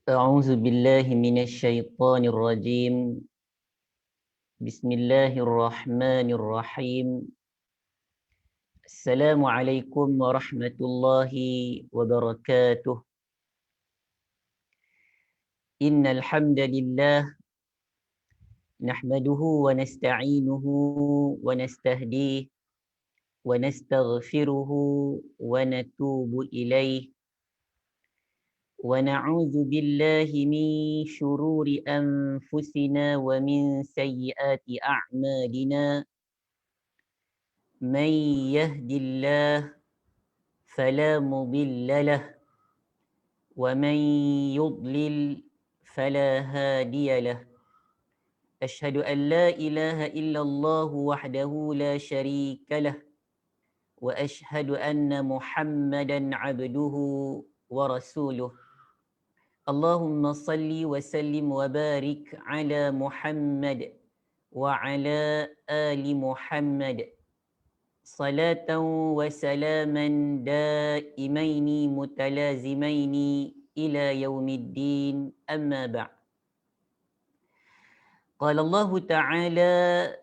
أعوذ بالله من الشيطان الرجيم. بسم الله الرحمن الرحيم. السلام عليكم ورحمة الله وبركاته. إن الحمد لله نحمده ونستعينه ونستهديه ونستغفره ونتوب إليه ونعوذ بالله من شرور أنفسنا ومن سيئات أعمالنا. من يهد الله فلا مضل له ومن يضلل فلا هادي له. أشهد أن لا إله إلا الله وحده لا شريك له وأشهد أن محمدا عبده ورسوله. اللهم صل وسلم وبارك على محمد وعلى آل محمد صلاة وسلاما دائمين متلازمين إلى يوم الدين. أما بعد. قال الله تعالى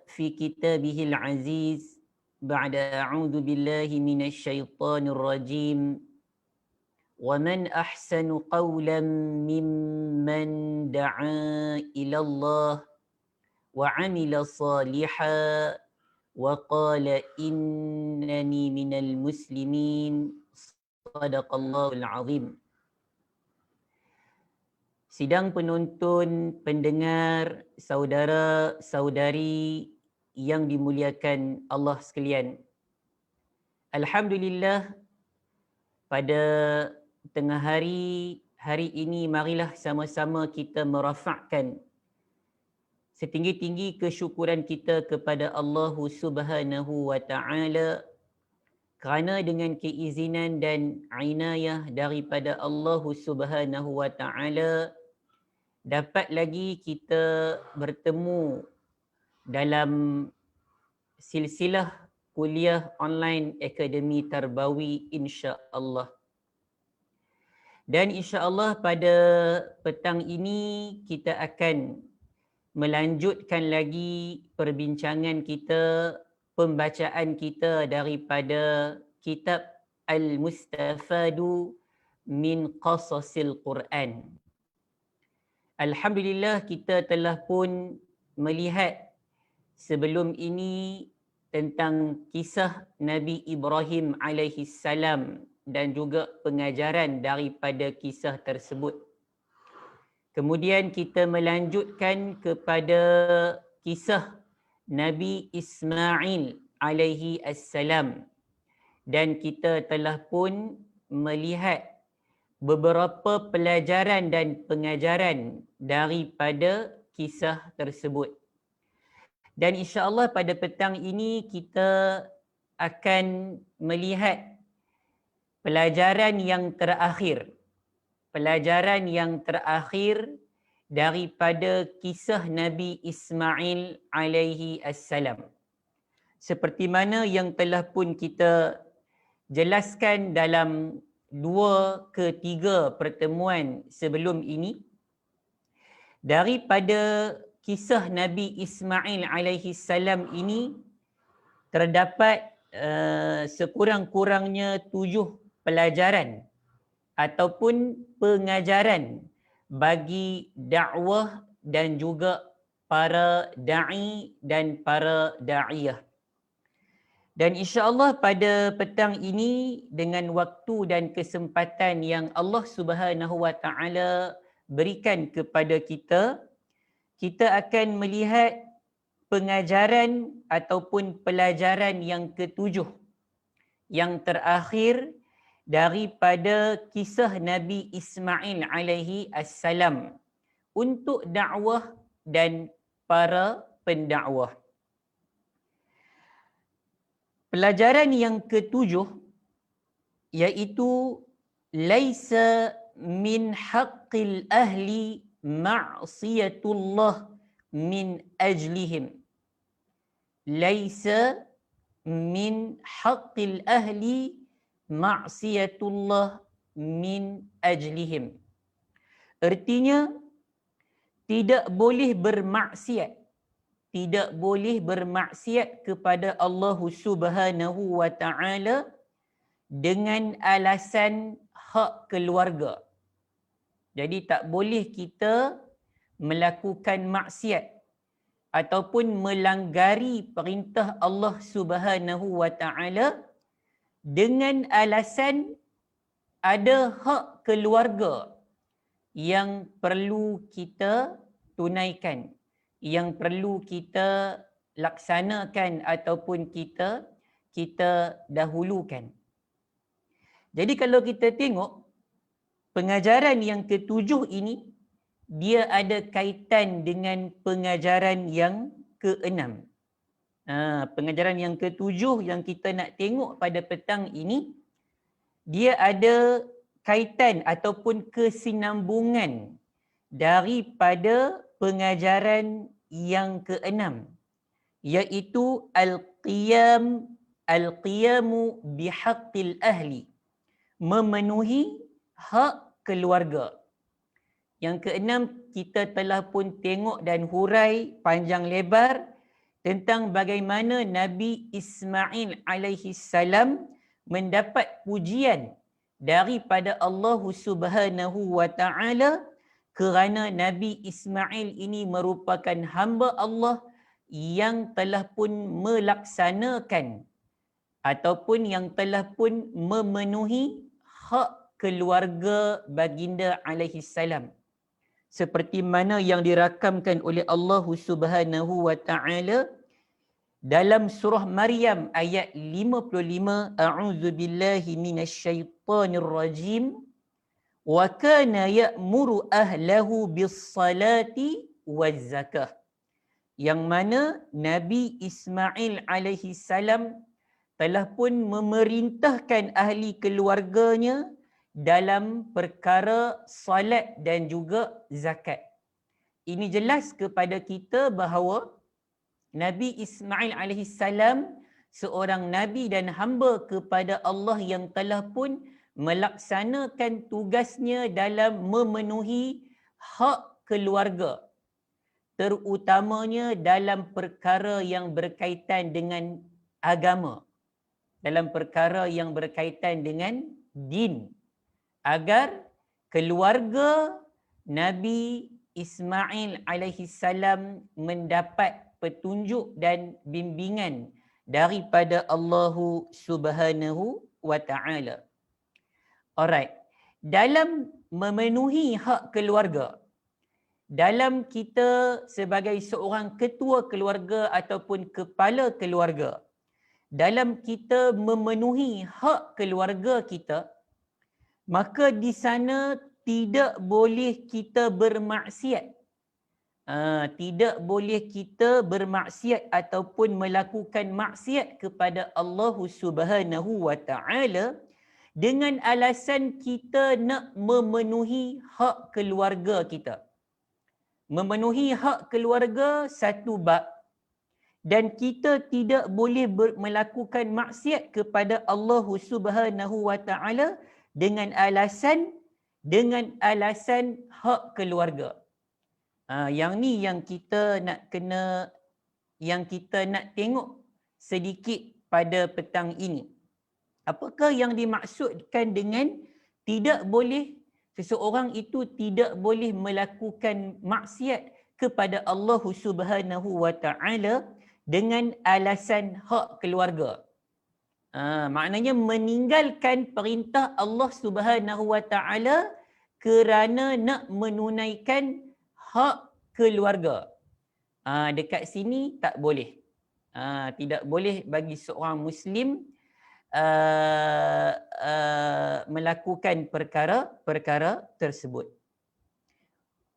في كتابه العزيز بعد أعوذ بالله من الشيطان الرجيم: ومن أحسن قولا ممن دعا إلى الله وعمل صالحا وقال إنني من المسلمين. صدق الله العظيم. Sidang penonton, pendengar, saudara-saudari yang dimuliakan Allah sekalian. Alhamdulillah, pada tengah hari ini marilah sama-sama kita merafakkan setinggi-tinggi kesyukuran kita kepada Allah Subhanahu wa taala kerana dengan keizinan dan inayah daripada Allah Subhanahu wa taala dapat lagi kita bertemu dalam silsilah kuliah online Akademi Tarbawi insya-Allah. Dan insya-Allah pada petang ini kita akan melanjutkan lagi perbincangan kita, pembacaan kita daripada kitab Al-Mustafadu min Qasasil Quran. Alhamdulillah, kita telah pun melihat sebelum ini tentang kisah Nabi Ibrahim alaihi salam dan juga pengajaran daripada kisah tersebut. Kemudian kita melanjutkan kepada kisah Nabi Ismail alaihi assalam dan kita telah pun melihat beberapa pelajaran dan pengajaran daripada kisah tersebut. Dan insya-Allah pada petang ini kita akan melihat pelajaran yang terakhir. Pelajaran yang terakhir daripada kisah Nabi Ismail alaihi assalam. Seperti mana yang telah pun kita jelaskan dalam 2 ke 3 pertemuan sebelum ini, daripada kisah Nabi Ismail alaihi salam ini terdapat sekurang-kurangnya 7 pelajaran ataupun pengajaran bagi dakwah dan juga para da'i dan para da'iyah. Dan insya-Allah pada petang ini dengan waktu dan kesempatan yang Allah Subhanahu wa taala berikan kepada kita, kita akan melihat pengajaran ataupun pelajaran yang ketujuh yang terakhir daripada kisah Nabi Ismail alaihi assalam untuk dakwah dan para pendakwah. Pelajaran yang ketujuh iaitu laisa min haqqil ahli ma'siyatullah min ajlihim. Laisa min haqqil ahli ma'siyatullah min ajlihim. Ertinya tidak boleh bermaksiat. Tidak boleh bermaksiat kepada Allah Subhanahu wa taala dengan alasan hak keluarga. Jadi tak boleh kita melakukan maksiat ataupun melanggari perintah Allah Subhanahu wa taala dengan alasan ada hak keluarga yang perlu kita tunaikan, yang perlu kita laksanakan ataupun kita dahulukan. Jadi kalau kita tengok pengajaran yang ketujuh ini, dia ada kaitan dengan pengajaran yang keenam. Pengajaran yang ketujuh yang kita nak tengok pada petang ini, dia ada kaitan ataupun kesinambungan daripada pengajaran yang keenam, iaitu al-qiyamu bihaqqil ahli, memenuhi hak keluarga. Yang keenam, kita telah pun tengok dan hurai panjang lebar tentang bagaimana Nabi Ismail alaihi salam mendapat pujian daripada Allah Subhanahu wa taala kerana Nabi Ismail ini merupakan hamba Allah yang telah pun melaksanakan ataupun yang telah pun memenuhi hak keluarga baginda alaihi salam, seperti mana yang dirakamkan oleh Allah Subhanahu wa taala dalam surah Maryam ayat 55, a'udzu billahi minasyaitonir rajim, wa kana ya'muru ahlahu bis-salati waz-zakah, yang mana Nabi Ismail alaihi salam telah pun memerintahkan ahli keluarganya dalam perkara salat dan juga zakat. Ini jelas kepada kita bahawa Nabi Ismail alaihi salam seorang nabi dan hamba kepada Allah yang telah pun melaksanakan tugasnya dalam memenuhi hak keluarga, terutamanya dalam perkara yang berkaitan dengan agama, dalam perkara yang berkaitan dengan din, agar keluarga Nabi Ismail alaihi salam mendapat petunjuk dan bimbingan daripada Allah Subhanahu wa taala. Alright. Dalam memenuhi hak keluarga, dalam kita sebagai seorang ketua keluarga ataupun kepala keluarga, dalam kita memenuhi hak keluarga kita, maka di sana tidak boleh kita bermaksiat. Tidak boleh kita bermaksiat ataupun melakukan maksiat kepada Allah Subhanahu wa taala dengan alasan kita nak memenuhi hak keluarga kita. Memenuhi hak keluarga satu bab, dan kita tidak boleh melakukan maksiat kepada Allah Subhanahu wa taala dengan alasan hak keluarga. Yang ni yang kita nak tengok sedikit pada petang ini. Apakah yang dimaksudkan dengan seseorang itu tidak boleh melakukan maksiat kepada Allah Subhanahu wa taala dengan alasan hak keluarga? Maknanya meninggalkan perintah Allah Subhanahu wa taala kerana nak menunaikan hak keluarga. Dekat sini tak boleh. Tidak boleh bagi seorang Muslim melakukan perkara tersebut.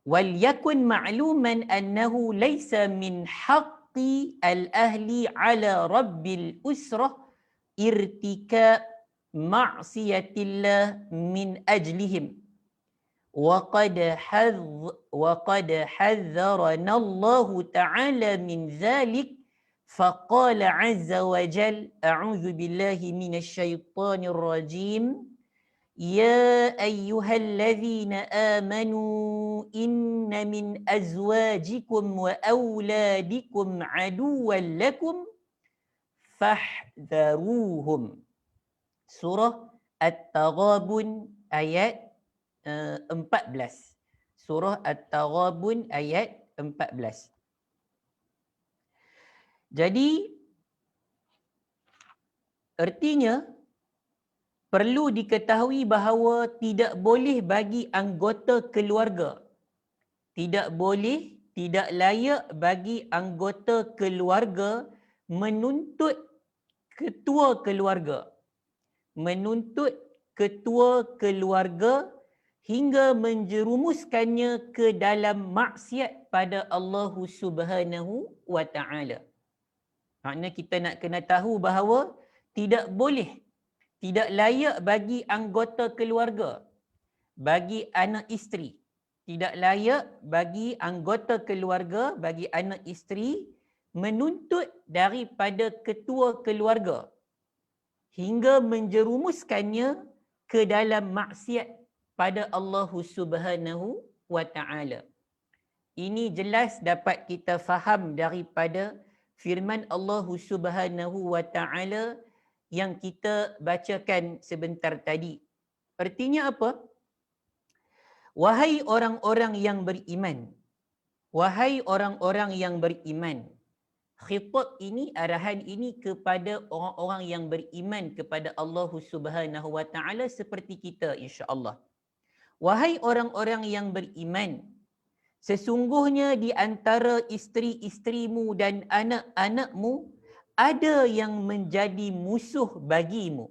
Wal yakun ma'luman annahu laysa min haqqi al-ahli ala rabbil usrah irtika ma'siyatillah min ajlihim. وقد حذرنا الله تعالى من ذلك فقال عز وجل أعوذ بالله من الشيطان الرجيم Ya ayyuhallazina amanu inna min azwajikum wa auladikum aduwwan lakum fahdharuhum. Surah At-Taghabun ayat 14. Surah At-Taghabun ayat 14. Jadi artinya perlu diketahui bahawa tidak boleh bagi anggota keluarga, tidak boleh, tidak layak bagi anggota keluarga menuntut ketua keluarga, menuntut ketua keluarga hingga menjerumuskannya ke dalam maksiat pada Allah Subhanahu wa Ta'ala. Maknanya kita nak kena tahu bahawa tidak boleh, tidak layak bagi anggota keluarga, bagi anak isteri, tidak layak bagi anggota keluarga, bagi anak isteri menuntut daripada ketua keluarga hingga menjerumuskannya ke dalam maksiat pada Allah Subhanahu wa Ta'ala. Ini jelas dapat kita faham daripada firman Allah Subhanahu wa Ta'ala yang kita bacakan sebentar tadi. Artinya apa? Wahai orang-orang yang beriman, wahai orang-orang yang beriman. Khitab ini, arahan ini kepada orang-orang yang beriman kepada Allah Subhanahu wa Ta'ala seperti kita, insya-Allah. Wahai orang-orang yang beriman, sesungguhnya di antara isteri-isterimu dan anak-anakmu ada yang menjadi musuh bagimu.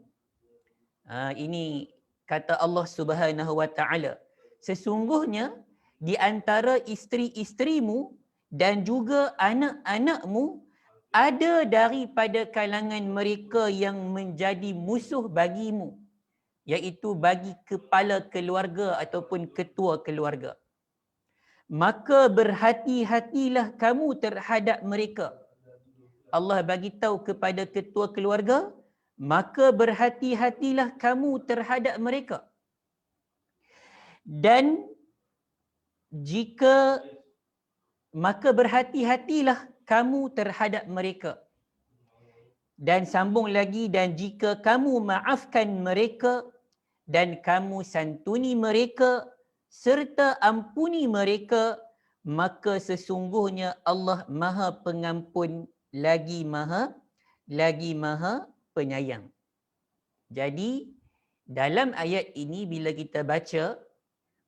Ini kata Allah Subhanahu wa Ta'ala. Sesungguhnya di antara isteri-isterimu dan juga anak-anakmu ada daripada kalangan mereka yang menjadi musuh bagimu, iaitu bagi kepala keluarga ataupun ketua keluarga. Maka berhati-hatilah kamu terhadap mereka. Allah bagi tahu kepada ketua keluarga, maka berhati-hatilah kamu terhadap mereka. Dan jika maka berhati-hatilah kamu terhadap mereka. Dan sambung lagi, dan jika kamu maafkan mereka dan kamu santuni mereka serta ampuni mereka, maka sesungguhnya Allah Maha Pengampun lagi Maha Penyayang. Jadi dalam ayat ini bila kita baca,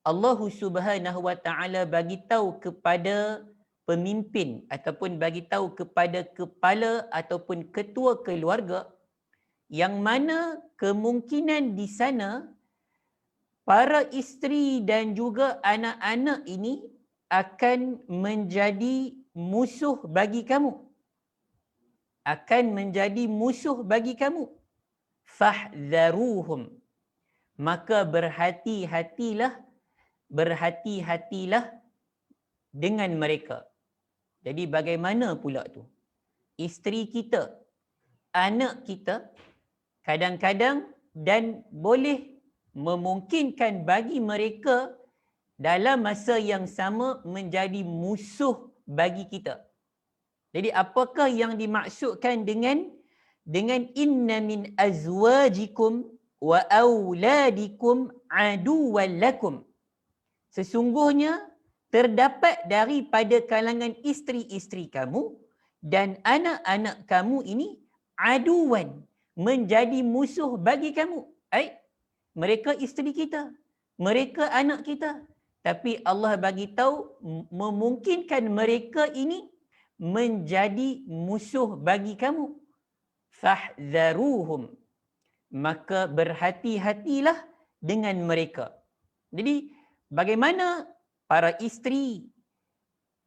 Allah Subhanahu wa Ta'ala bagi tahu kepada pemimpin ataupun bagi tahu kepada kepala ataupun ketua keluarga yang mana kemungkinan di sana para isteri dan juga anak-anak ini akan menjadi musuh bagi kamu. Akan menjadi musuh bagi kamu. Fahdharuhum. Maka berhati-hatilah dengan mereka. Jadi bagaimana pula tu? Isteri kita, anak kita kadang-kadang dan boleh memungkinkan bagi mereka dalam masa yang sama menjadi musuh bagi kita. Jadi apakah yang dimaksudkan dengan inna min azwajikum wa auladikum aduwwan lakum. Sesungguhnya terdapat daripada kalangan isteri-isteri kamu dan anak-anak kamu ini aduwan, menjadi musuh bagi kamu. Mereka isteri kita, mereka anak kita. Tapi Allah bagi tahu memungkinkan mereka ini menjadi musuh bagi kamu. Fahdharuhum. Maka berhati-hatilah dengan mereka. Jadi bagaimana para isteri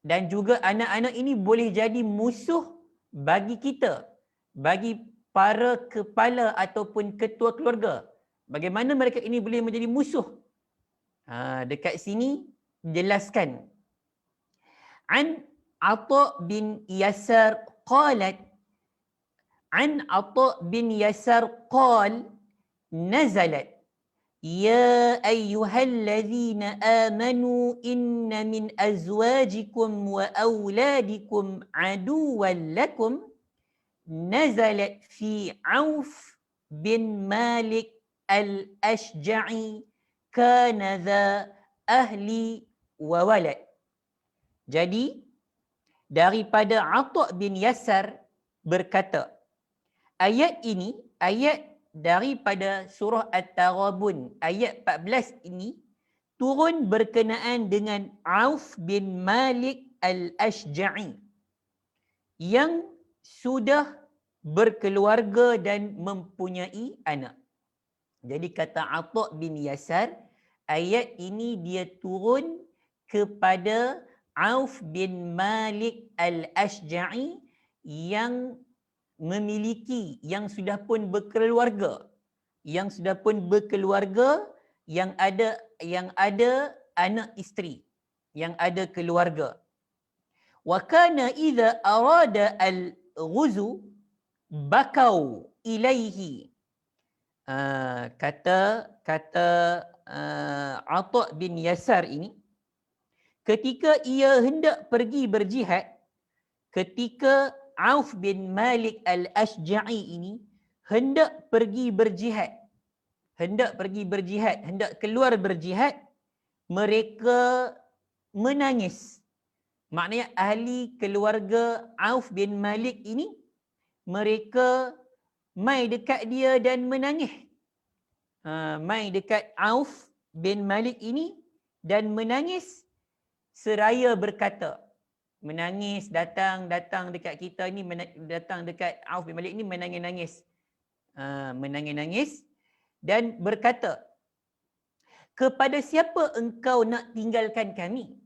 dan juga anak-anak ini boleh jadi musuh bagi kita, bagi para kepala ataupun ketua keluarga. Bagaimana mereka ini boleh menjadi musuh? Dekat sini jelaskan. An Atha bin Yasar qalat, an Atha bin Yasar qal nazalat Ya ayyuhallazina amanu inna min azwajikum wa auladikum aduwwan lakum nazalat fi Auf bin Malik al-Ashja'i kana dha ahli wa walad. Jadi daripada Atha' bin Yasar berkata, ayat ini, ayat daripada surah At-Taghabun ayat 14 ini turun berkenaan dengan Auf bin Malik al-Ashja'i yang sudah berkeluarga dan mempunyai anak. Jadi kata Atha' bin Yasar, ayat ini dia turun kepada Auf bin Malik al-Ashja'i yang memiliki, yang sudah pun berkeluarga, yang ada anak isteri, yang ada keluarga. Wa kana idza arada al-ghuzu bakau ilaihi. Kata Atha' bin Yasar ini, ketika ia hendak pergi berjihad, ketika Auf bin Malik al-Ashja'i ini hendak pergi berjihad, hendak keluar berjihad, mereka menangis. Maknanya ahli keluarga Auf bin Malik ini, mereka mai dekat dia dan menangis. Mai dekat Auf bin Malik ini dan menangis seraya berkata, menangis, datang dekat kita ni, datang dekat Auf bin Malik ni menangis-nangis. Menangis-nangis dan berkata, kepada siapa engkau nak tinggalkan kami?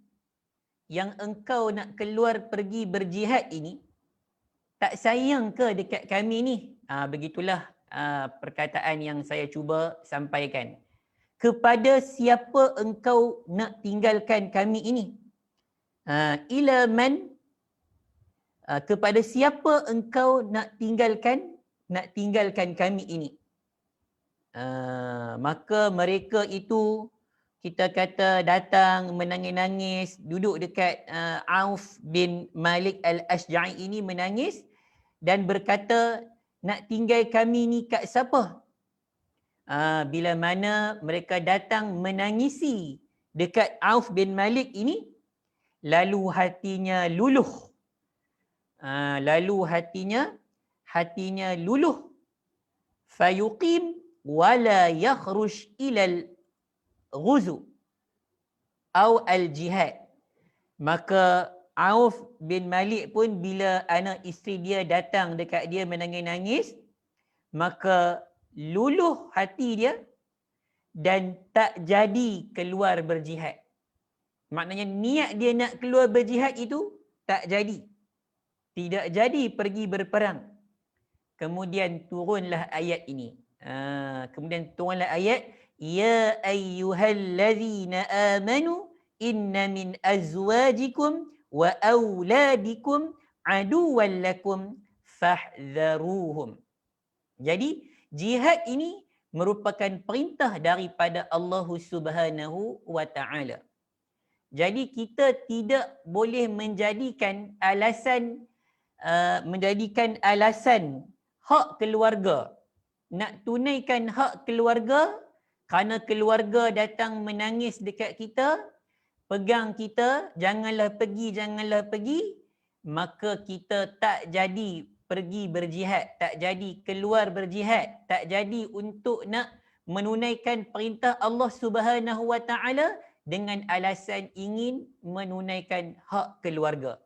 Yang engkau nak keluar pergi berjihad ini, tak sayang ke dekat kami ni? Begitulah perkataan yang saya cuba sampaikan. Kepada siapa engkau nak tinggalkan kami ini? Ila man, kepada siapa engkau nak tinggalkan kami ini? Maka mereka itu, kita kata, datang menangis-nangis, duduk dekat Auf bin Malik al-Ashja'i ini menangis dan berkata, nak tinggal kami ni kat siapa? Bila mana mereka datang menangisi dekat Auf bin Malik ini, lalu hatinya luluh. Hatinya luluh. Fayuqim wala yakhruj ilal ghuzu atau al-jihad. Maka Auf bin Malik pun bila anak isteri dia datang dekat dia menangis-nangis, maka luluh hati dia dan tak jadi keluar berjihad. Maknanya niat dia nak keluar berjihad itu tak jadi. Tidak jadi pergi berperang. Kemudian turunlah ayat ini. Ya ayyuhallazina amanu inna min azwajikum wa auladikum aduwwan lakum fahdharuhum. Jadi jihad ini merupakan perintah daripada Allah Subhanahu wa taala. Jadi kita tidak boleh menjadikan alasan hak keluarga. Nak tunaikan hak keluarga, kerana keluarga datang menangis dekat kita, pegang kita, janganlah pergi, maka kita tak jadi pergi berjihad, tak jadi keluar berjihad, tak jadi untuk nak menunaikan perintah Allah Subhanahu wa taala dengan alasan ingin menunaikan hak keluarga.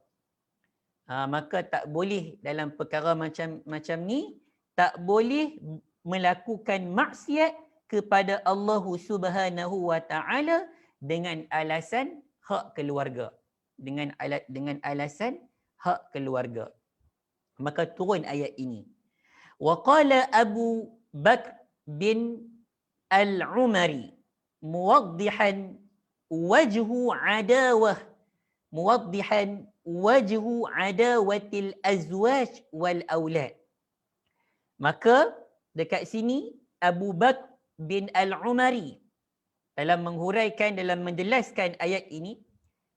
Maka tak boleh dalam perkara macam ni, tak boleh melakukan maksiat kepada Allah Subhanahu wa taala dengan alasan hak keluarga. Dengan alasan hak keluarga. Maka turun ayat ini. Wa qala Abu Bakr bin Al-Umari muwaddihan wajhu adawatil azwaj wal aulad. Maka dekat sini Abu Bakr bin Al-Umari dalam menghuraikan, dalam menjelaskan ayat ini,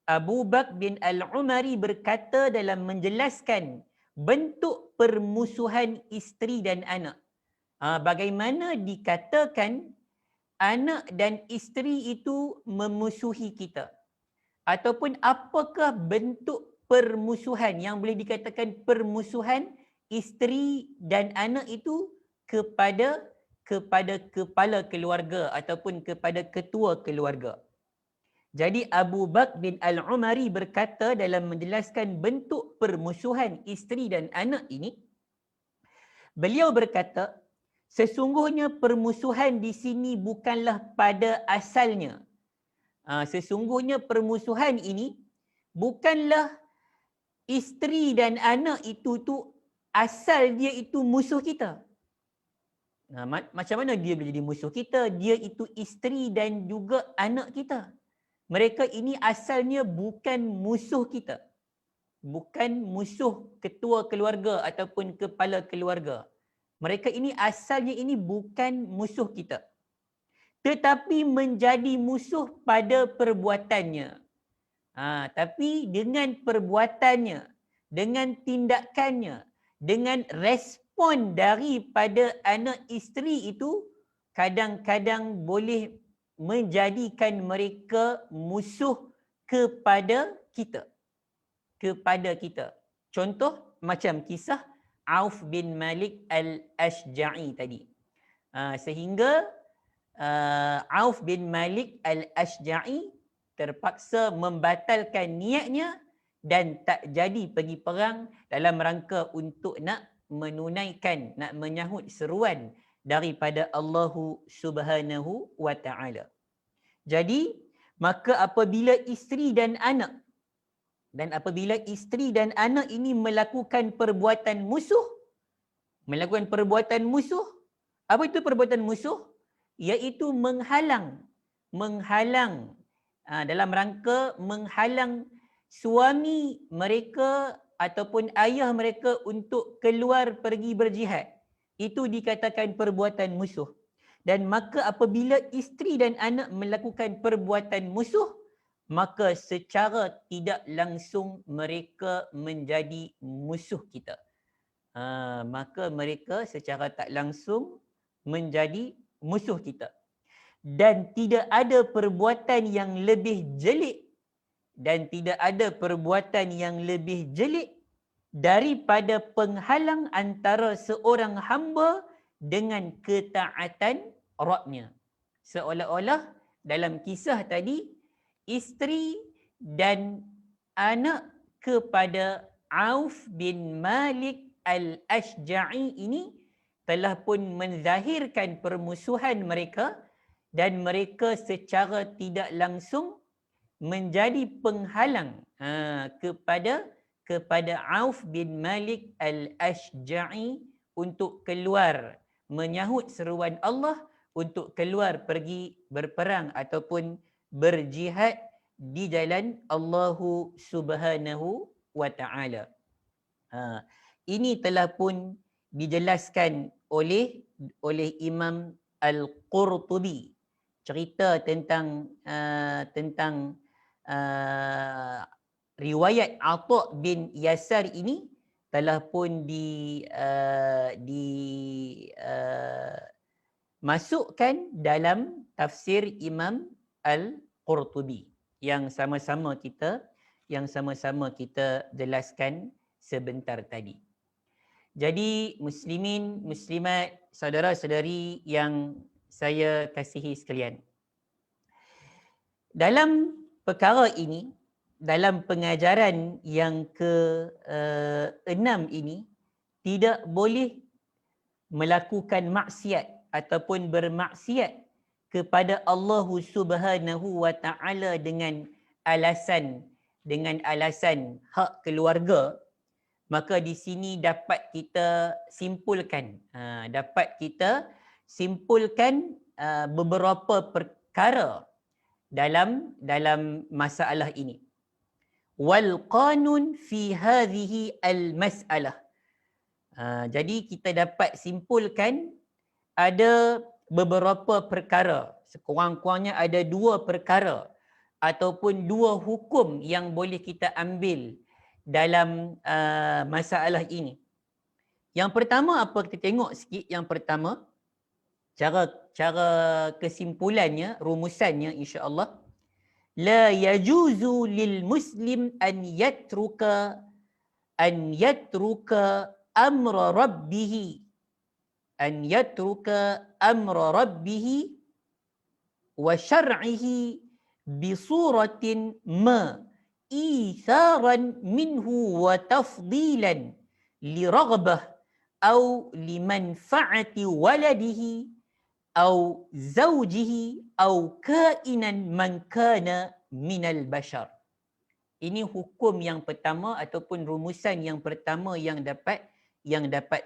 Abu Bakar bin Al-Umari berkata dalam menjelaskan bentuk permusuhan isteri dan anak. Bagaimana dikatakan anak dan isteri itu memusuhi kita? Ataupun apakah bentuk permusuhan yang boleh dikatakan permusuhan isteri dan anak itu kepada kepala keluarga ataupun kepada ketua keluarga. Jadi Abu Bakar bin Al-Umari berkata dalam menjelaskan bentuk permusuhan isteri dan anak ini, beliau berkata, sesungguhnya permusuhan di sini bukanlah pada asalnya. Sesungguhnya permusuhan ini bukanlah isteri dan anak itu asal dia itu musuh kita. Macam mana dia boleh jadi musuh kita? Dia itu isteri dan juga anak kita. Mereka ini asalnya bukan musuh kita. Bukan musuh ketua keluarga ataupun kepala keluarga. Mereka ini asalnya ini bukan musuh kita. Tetapi menjadi musuh pada perbuatannya. Tapi dengan perbuatannya, dengan tindakannya, dengan respon daripada anak isteri itu, kadang-kadang boleh menjadikan mereka musuh kepada kita. Contoh macam kisah Auf bin Malik Al-Ashja'i tadi. Sehingga Auf bin Malik Al-Ashja'i terpaksa membatalkan niatnya dan tak jadi pergi perang dalam rangka untuk nak menunaikan, nak menyahut seruan daripada Allah Subhanahu wa Ta'ala. Jadi, maka apabila isteri dan anak ini melakukan perbuatan musuh, apa itu perbuatan musuh? Iaitu menghalang dalam rangka menghalang suami mereka ataupun ayah mereka untuk keluar pergi berjihad. Itu dikatakan perbuatan musuh. Dan maka apabila isteri dan anak melakukan perbuatan musuh, maka secara tidak langsung mereka menjadi musuh kita. Maka mereka secara tak langsung menjadi musuh kita. Dan tidak ada perbuatan yang lebih jelik daripada penghalang antara seorang hamba dengan ketaatan Rabbnya. Seolah-olah dalam kisah tadi, isteri dan anak kepada Auf bin Malik Al-Ashja'i ini telah pun menzahirkan permusuhan mereka dan mereka secara tidak langsung menjadi penghalang kepada Auf bin Malik Al-Ashja'i untuk keluar menyahut seruan Allah untuk keluar pergi berperang ataupun berjihad di jalan Allah Subhanahu wa Ta'ala. Ini telah pun dijelaskan oleh Imam Al-Qurtubi. Cerita tentang riwayat Atha bin Yasar ini telah pun masukkan dalam tafsir Imam Al-Qurtubi yang sama-sama kita jelaskan sebentar tadi. Jadi muslimin, muslimat, saudara-saudari yang saya kasihi sekalian. Dalam perkara ini, dalam pengajaran yang ke-6 ini, tidak boleh melakukan maksiat ataupun bermaksiat kepada Allah Subhanahu wa Ta'ala dengan alasan hak keluarga. Maka di sini dapat kita simpulkan beberapa perkara dalam masalah ini. Wal qanun fi hadhihi al mas'alah. Jadi kita dapat simpulkan ada beberapa perkara. Sekurang-kurangnya ada 2 perkara ataupun 2 hukum yang boleh kita ambil dalam masalah ini. Yang pertama apa, kita tengok sikit. Yang pertama, cara kesimpulannya, rumusannya insya-Allah. La yajuzu lil muslim an yatruka amra rabbih wa syar'ihi bi suratin ma itharan minhu wa tafdilan li raghbah au li manfaati waladihi au zawjihi au kainan man kana minal bashar. Ini hukum yang pertama ataupun rumusan yang pertama yang dapat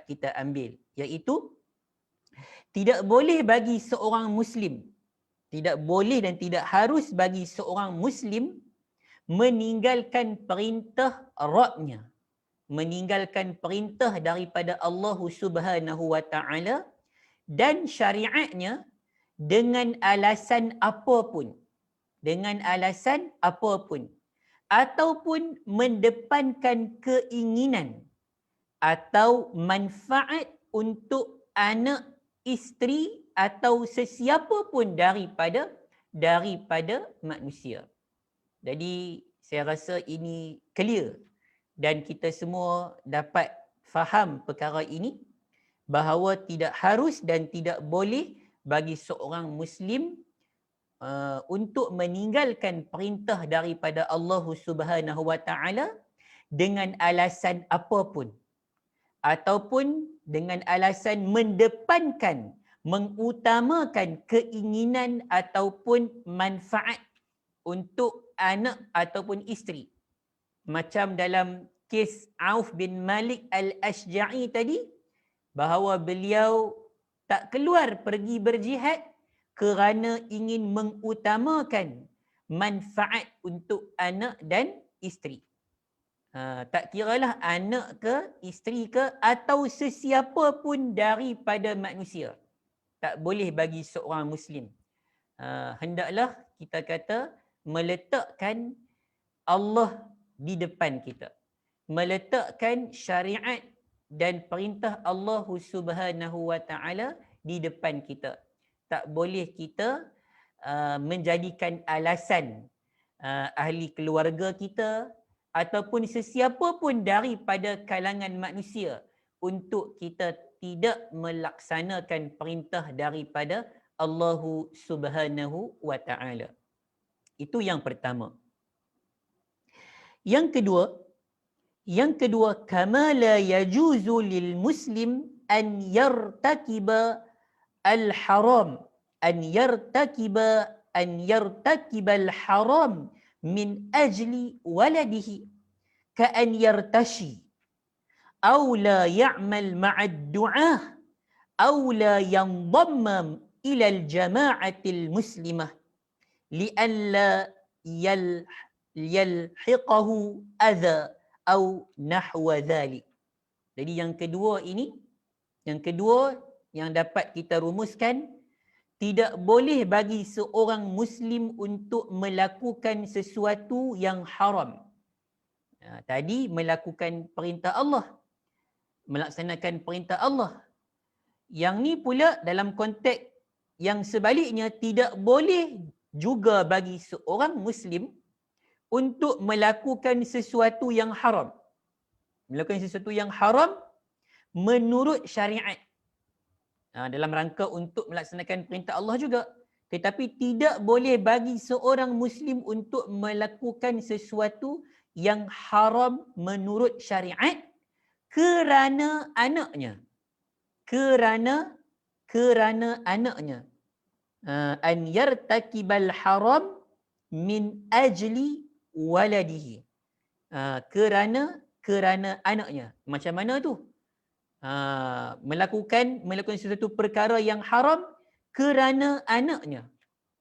kita ambil, iaitu tidak boleh bagi seorang muslim, tidak boleh dan tidak harus bagi seorang muslim meninggalkan perintah Rabbnya, meninggalkan perintah daripada Allah Subhanahu wa taala dan syariatnya dengan alasan apapun, ataupun mendepankan keinginan atau manfaat untuk anak, isteri atau sesiapa pun daripada manusia. Jadi saya rasa ini clear dan kita semua dapat faham perkara ini, bahawa tidak harus dan tidak boleh bagi seorang muslim untuk meninggalkan perintah daripada Allah Subhanahu wa taala dengan alasan apapun, ataupun dengan alasan mendepankan, mengutamakan keinginan ataupun manfaat untuk anak ataupun isteri. Macam dalam kes Auf bin Malik al-Ashja'i tadi, bahawa beliau tak keluar pergi berjihad kerana ingin mengutamakan manfaat untuk anak dan isteri. Tak kiralah anak ke, isteri ke, atau sesiapa pun daripada manusia. Tak boleh bagi seorang Muslim. Hendaklah kita kata meletakkan Allah di depan kita. Meletakkan syariat dan perintah Allah Subhanahu wa taala di depan kita. Tak boleh kita menjadikan alasan ahli keluarga kita ataupun sesiapa pun daripada kalangan manusia untuk kita tidak melaksanakan perintah daripada Allah Subhanahu wa taala. Itu yang pertama. Yang kedua, kama la yajuzu lil muslim an yartakiba al-haram, an yartakiba al-haram min ajli waladihi ka an yartashi aw la ya'mal ma'a ad-du'ah aw la yanḍamma ila al-jama'ati al-muslimah li an la yalhiqahu adha aw nahwa dhalik. Jadi yang kedua yang dapat kita rumuskan, tidak boleh bagi seorang Muslim untuk melakukan sesuatu yang haram. Tadi melakukan perintah Allah, melaksanakan perintah Allah. Yang ni pula dalam konteks yang sebaliknya, tidak boleh juga bagi seorang Muslim untuk melakukan sesuatu yang haram. Melakukan sesuatu yang haram menurut syariat. Dalam rangka untuk melaksanakan perintah Allah juga. Tetapi tidak boleh bagi seorang Muslim untuk melakukan sesuatu yang haram menurut syariat kerana anaknya. Kerana anaknya. An yartakibal haram min ajli waladihi. Kerana anaknya. Macam mana tu? Melakukan sesuatu perkara yang haram kerana anaknya.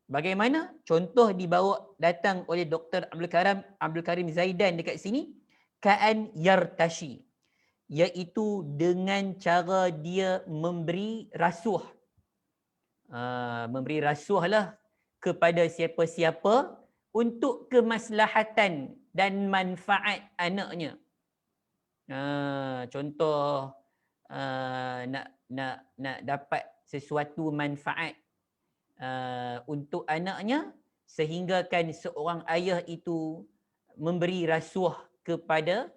Bagaimana? Contoh dibawa datang oleh Dr. Abdul Karim Zaidan dekat sini. Ka'an yartashi. Iaitu dengan cara dia memberi rasuah. memberi rasuah lah kepada siapa-siapa untuk kemaslahatan dan manfaat anaknya. Contoh nak dapat sesuatu manfaat untuk anaknya, sehinggakan seorang ayah itu memberi rasuah kepada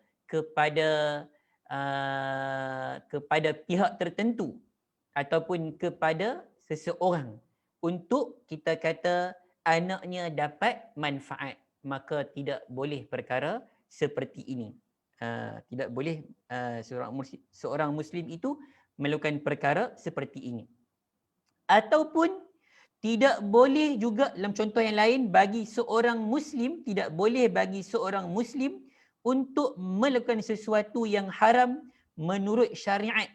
pihak tertentu ataupun kepada seseorang untuk kita kata anaknya dapat manfaat, maka tidak boleh perkara seperti ini. Tidak boleh seorang muslim itu melakukan perkara seperti ini. Ataupun tidak boleh juga dalam contoh yang lain, bagi seorang muslim, tidak boleh bagi seorang muslim untuk melakukan sesuatu yang haram menurut syariat.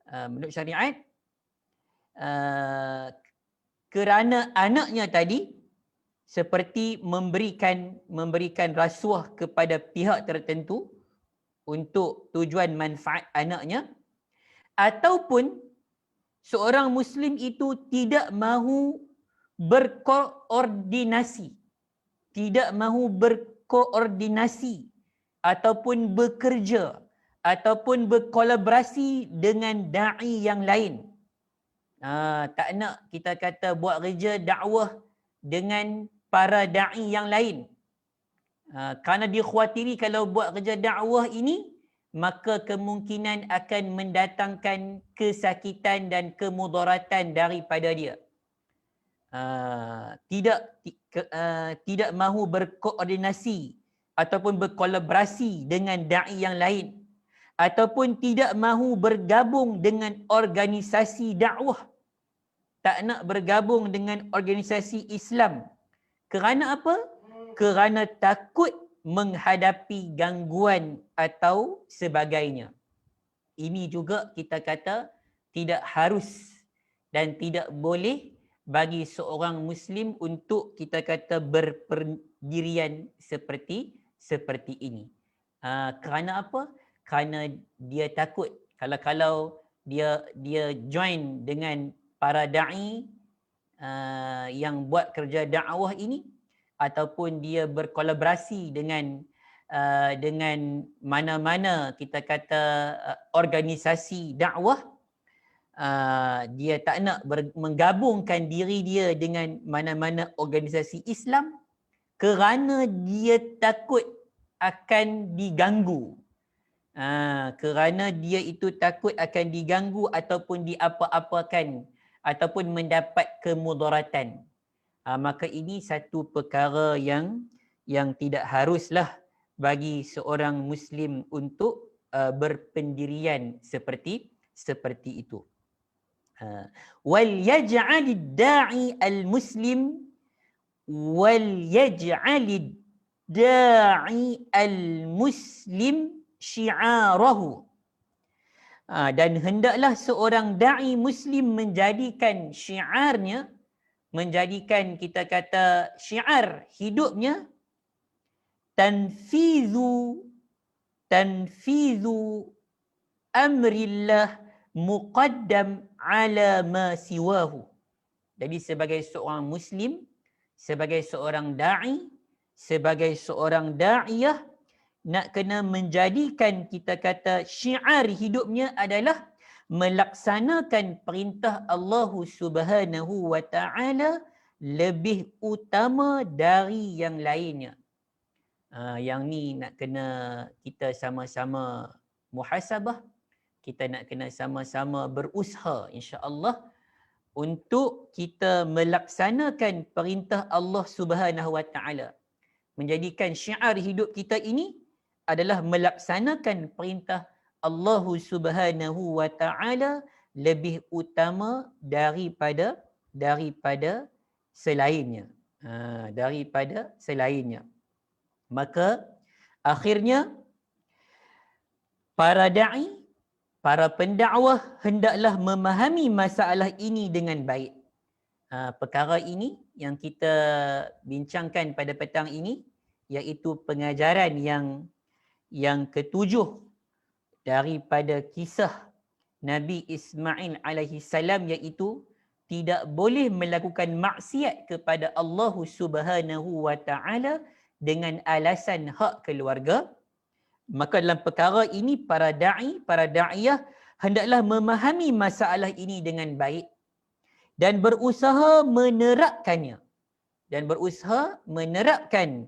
Menurut syariat, kerana anaknya tadi, seperti memberikan rasuah kepada pihak tertentu untuk tujuan manfaat anaknya, ataupun seorang muslim itu tidak mahu berkoordinasi ataupun bekerja ataupun berkolaborasi dengan da'i yang lain. Tak nak kita kata buat kerja dakwah dengan para da'i yang lain. Kerana dikhawatiri kalau buat kerja dakwah ini, maka kemungkinan akan mendatangkan kesakitan dan kemudaratan daripada dia. Tidak mahu berkoordinasi ataupun berkolaborasi dengan da'i yang lain, ataupun tidak mahu bergabung dengan organisasi dakwah, tak nak bergabung dengan organisasi Islam. Kerana apa? Kerana takut menghadapi gangguan atau sebagainya. Ini juga kita kata tidak harus dan tidak boleh bagi seorang muslim untuk kita kata berpendirian seperti ini. Kerana apa? Kerana dia takut kalau dia join dengan para da'i yang buat kerja dakwah ini, ataupun dia berkolaborasi dengan mana-mana kita kata organisasi dakwah, dia tak nak menggabungkan diri dia dengan mana-mana organisasi Islam kerana dia takut akan diganggu. Kerana dia itu takut akan diganggu ataupun diapa-apakan ataupun mendapat kemudaratan. Maka ini satu perkara yang tidak haruslah bagi seorang muslim untuk berpendirian seperti itu. Wal yaj'alid da'i al-muslim syi'arahu. Dan hendaklah seorang da'i muslim menjadikan syiarnya, menjadikan kita kata syiar hidupnya, tanfizu amrillah muqaddam ala ma siwahu. Jadi sebagai seorang muslim, sebagai seorang da'i, sebagai seorang da'iyah, nak kena menjadikan kita kata syiar hidupnya adalah melaksanakan perintah Allah Subhanahu wa ta'ala lebih utama dari yang lainnya. Yang ni nak kena kita sama-sama muhasabah, kita nak kena sama-sama berusaha insya-Allah untuk kita melaksanakan perintah Allah Subhanahu wa ta'ala. Menjadikan syiar hidup kita ini adalah melaksanakan perintah Allah Subhanahu wa ta'ala lebih utama daripada selainnya. Daripada selainnya. Maka akhirnya para da'i, para pendakwah hendaklah memahami masalah ini dengan baik. Perkara ini yang kita bincangkan pada petang ini, iaitu pengajaran yang ketujuh daripada kisah Nabi Ismail alaihi salam, iaitu tidak boleh melakukan maksiat kepada Allah Subhanahu wa taala dengan alasan hak keluarga. Maka dalam perkara ini para da'iyah hendaklah memahami masalah ini dengan baik dan berusaha menerapkannya, dan berusaha menerapkan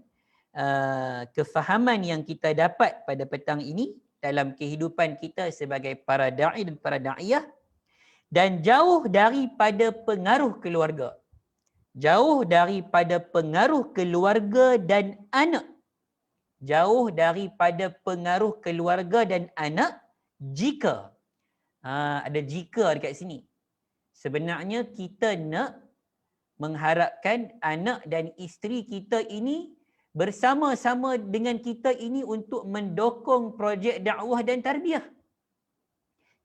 kefahaman yang kita dapat pada petang ini dalam kehidupan kita sebagai para da'i dan para da'iyah, dan jauh daripada pengaruh keluarga. Jauh daripada pengaruh keluarga dan anak. Jauh daripada pengaruh keluarga dan anak jika ada jika dekat sini. Sebenarnya kita nak mengharapkan anak dan isteri kita ini bersama-sama dengan kita ini untuk mendokong projek dakwah dan tarbiyah.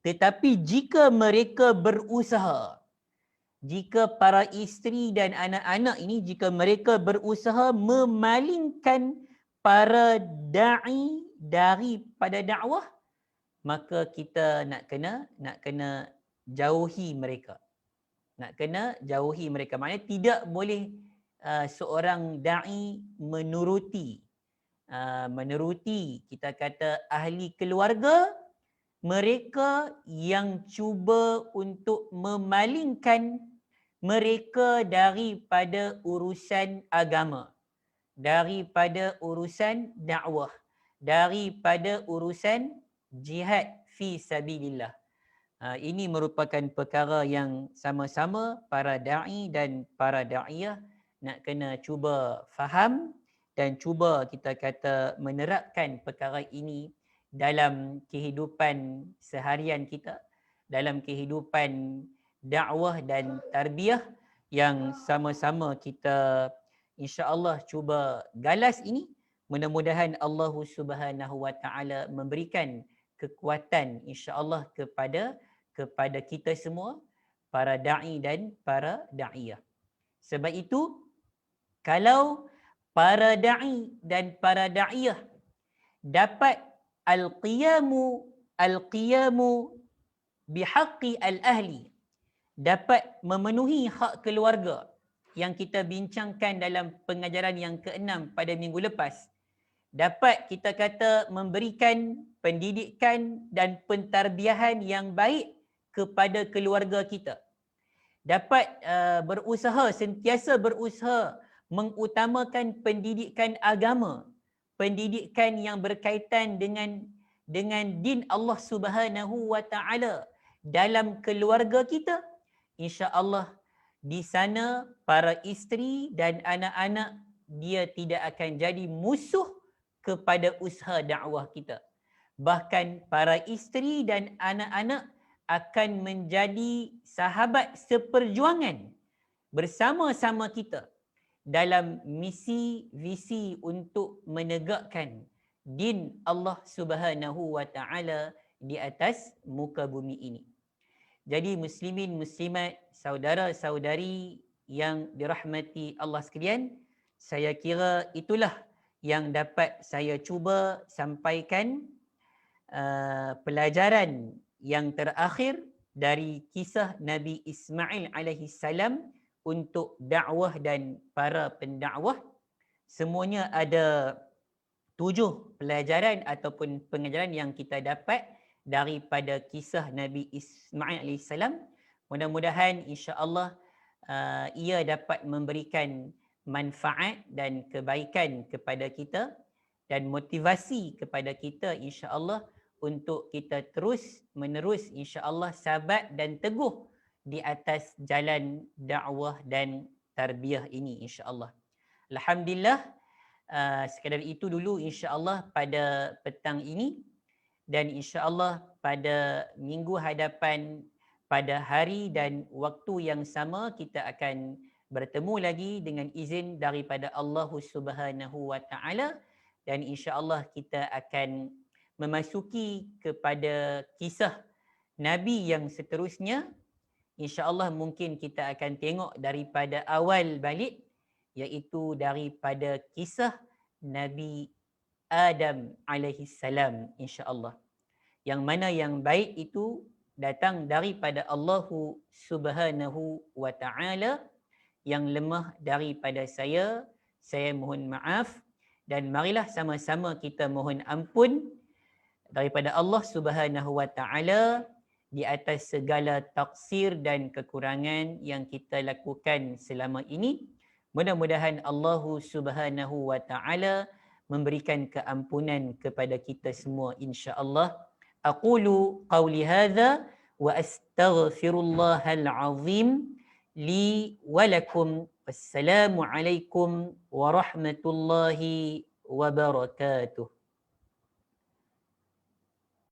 Tetapi jika mereka berusaha, jika para isteri dan anak-anak ini, jika mereka berusaha memalingkan para da'i daripada dakwah, maka kita nak kena jauhi mereka. Nak kena jauhi mereka. Maknanya tidak boleh seorang da'i menuruti kita kata ahli keluarga, mereka yang cuba untuk memalingkan mereka daripada urusan agama, daripada urusan dakwah, daripada urusan jihad fi sabilillah. Ini merupakan perkara yang sama-sama para da'i dan para da'iyah nak kena cuba faham dan cuba kita kata menerapkan perkara ini dalam kehidupan seharian kita, dalam kehidupan dakwah dan tarbiyah yang sama-sama kita insya-Allah cuba galas ini. Mudah-mudahan Allah Subhanahu wa taala memberikan kekuatan insya-Allah kepada kita semua, para da'i dan para da'iyah. Sebab itu kalau para da'i dan para da'iyah dapat al-qiyamu bihaqqi al-ahli, dapat memenuhi hak keluarga yang kita bincangkan dalam pengajaran yang ke-6 pada minggu lepas, dapat kita kata memberikan pendidikan dan pentarbiahan yang baik kepada keluarga kita, dapat sentiasa berusaha mengutamakan pendidikan agama, pendidikan yang berkaitan dengan din Allah Subhanahu wa taala dalam keluarga kita, insya-Allah di sana para isteri dan anak-anak dia tidak akan jadi musuh kepada usaha dakwah kita. Bahkan para isteri dan anak-anak akan menjadi sahabat seperjuangan bersama-sama kita dalam misi visi untuk menegakkan din Allah Subhanahu wa taala di atas muka bumi ini. Jadi muslimin muslimat, saudara-saudari yang dirahmati Allah sekalian, saya kira itulah yang dapat saya cuba sampaikan pelajaran yang terakhir dari kisah Nabi Ismail alaihi salam untuk dakwah dan para pendakwah. Semuanya ada 7 pelajaran ataupun pengajaran yang kita dapat daripada kisah Nabi Ismail AS. Mudah-mudahan insya-Allah ia dapat memberikan manfaat dan kebaikan kepada kita dan motivasi kepada kita insya-Allah untuk kita terus menerus insya-Allah sabat dan teguh di atas jalan dakwah dan tarbiyah ini insya-Allah. Alhamdulillah, sekadar itu dulu insya-Allah pada petang ini, dan insya-Allah pada minggu hadapan pada hari dan waktu yang sama kita akan bertemu lagi dengan izin daripada Allah Subhanahu wa taala, dan insya-Allah kita akan memasuki kepada kisah Nabi yang seterusnya. InsyaAllah mungkin kita akan tengok daripada awal balik, iaitu daripada kisah Nabi Adam alaihi salam insya-Allah. Yang mana yang baik itu datang daripada Allahu Subhanahu wa Ta'ala. Yang lemah daripada saya mohon maaf, dan marilah sama-sama kita mohon ampun daripada Allah Subhanahu wa Ta'ala di atas segala taksir dan kekurangan yang kita lakukan selama ini. Mudah-mudahan Allah Subhanahu wa Ta'ala memberikan keampunan kepada kita semua, insya-Allah. Aqulu qawli hadza wa astaghfirullahal azim li wa lakum. Wassalamu alaikum warahmatullahi wabarakatuh.